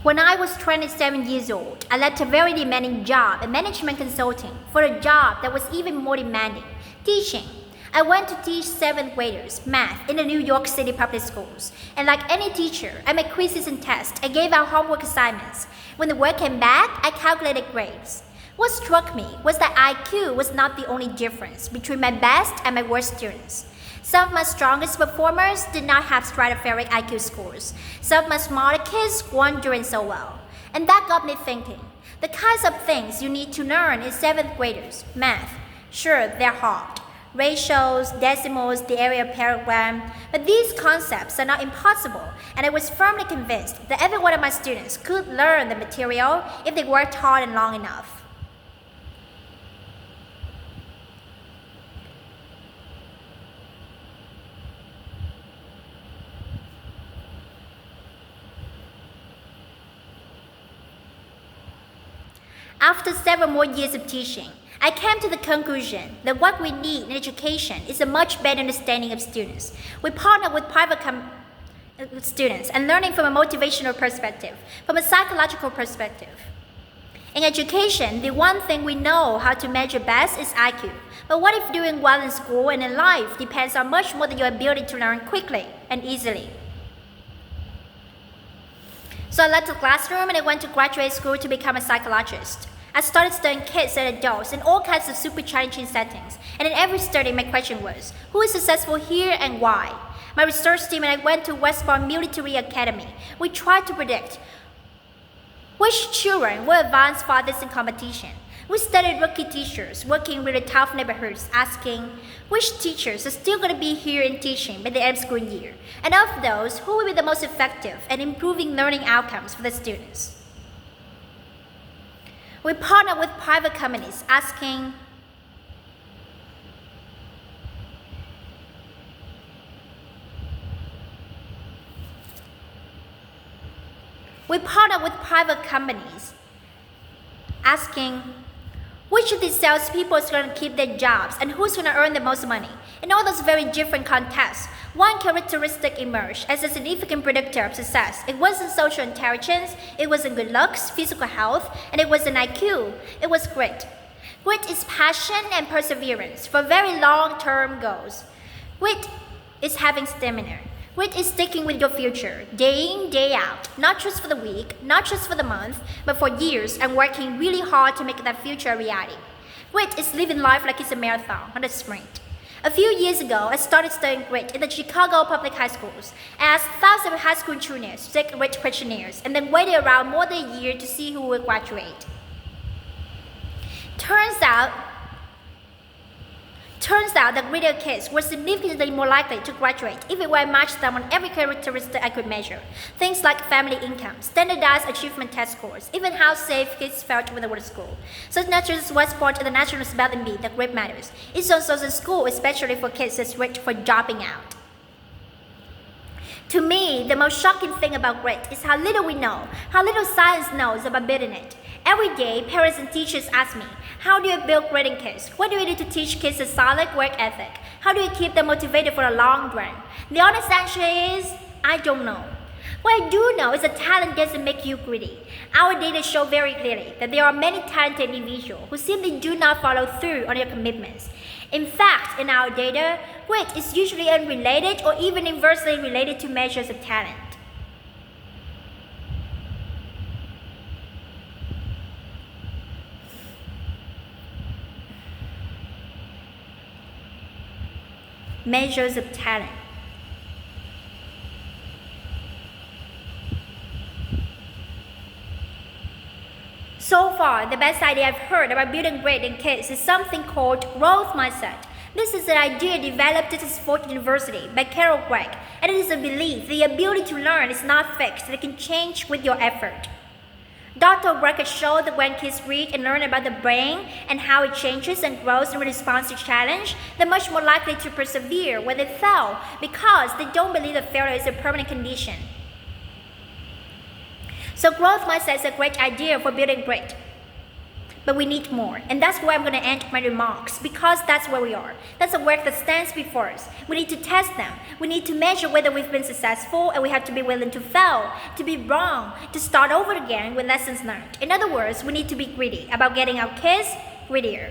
When I was 27 years old, I left a very demanding job in management consulting for a job that was even more demanding, teaching. I went to teach 7th graders math in the New York City public schools. And like any teacher, I made quizzes and tests. I gave out homework assignments. When the work came back, I calculated grades. What struck me was that IQ was not the only difference between my best and my worst students. Some of my strongest performers did not have stratospheric IQ scores. Some of my smarter kids weren't doing so well. And that got me thinking. The kinds of things you need to learn in 7th graders, math, sure, they're hard. Ratios, decimals, the area of parallelogram, but these concepts are not impossible, and I was firmly convinced that every one of my students could learn the material if they worked hard and long enough. After several more years of teaching, I came to the conclusion that what we need in education is a much better understanding of students. We partner with private students and learning from a motivational perspective, from a psychological perspective. In education, the one thing we know how to measure best is IQ. But what if doing well in school and in life depends on much more than your ability to learn quickly and easily? So I left the classroom and I went to graduate school to become a psychologist. I started studying kids and adults in all kinds of super challenging settings, and in every study my question was, who is successful here and why? My research team and I went to West Point Military Academy. We tried to predict which children will advance farthest in competition. We studied rookie teachers working in really tough neighborhoods, asking which teachers are still going to be here in teaching by the end of school year, and of those, who will be the most effective at improving learning outcomes for the students. We partnered with private companies asking which of these salespeople is going to keep their jobs and who's going to earn the most money. In all those very different contests, one characteristic emerged as a significant predictor of success. It wasn't social intelligence, it wasn't good looks, physical health, and it wasn't IQ. It was grit. Grit is passion and perseverance for very long-term goals. Grit is having stamina. Grit is sticking with your future, day in, day out, not just for the week, not just for the month, but for years and working really hard to make that future a reality. Grit is living life like it's a marathon, not a sprint. A few years ago, I started studying grit in the Chicago public high schools. I asked thousands of high school juniors to take grit questionnaires and then waited around more than a year to see who would graduate. Turns out that grittier kids were significantly more likely to graduate if I matched them on every characteristic I could measure. Things like family income, standardized achievement test scores, even how safe kids felt when they were at school. So it's not just West Point and the National Spelling Bee that grit matters. It's also in school, especially for kids that's rich for dropping out. To me, the most shocking thing about grit is how little we know, how little science knows about building it. Every day, parents and teachers ask me, how do you build grit in kids? What do you do to teach kids a solid work ethic? How do you keep them motivated for the long run? The honest answer is, I don't know. What I do know is that talent doesn't make you gritty. Our data show very clearly that there are many talented individuals who simply do not follow through on their commitments. In fact, in our data, grit is usually unrelated or even inversely related to measures of talent. Measures of talent. So far, the best idea I've heard about building grit in kids is something called growth mindset. This is an idea developed at Ford University by Carol Gregg, and it is a belief the ability to learn is not fixed, it can change with your effort. Dr. Gregg has shown that when kids read and learn about the brain and how it changes and grows in response to challenge, they're much more likely to persevere when they fail because they don't believe that failure is a permanent condition. So growth mindset is a great idea for building grit. but we need more. And that's where I'm going to end my remarks, because that's where we are. That's the work that stands before us. We need to test them. We need to measure whether we've been successful, and we have to be willing to fail, to be wrong, to start over again with lessons learned. In other words, we need to be greedy about getting our kids greedier.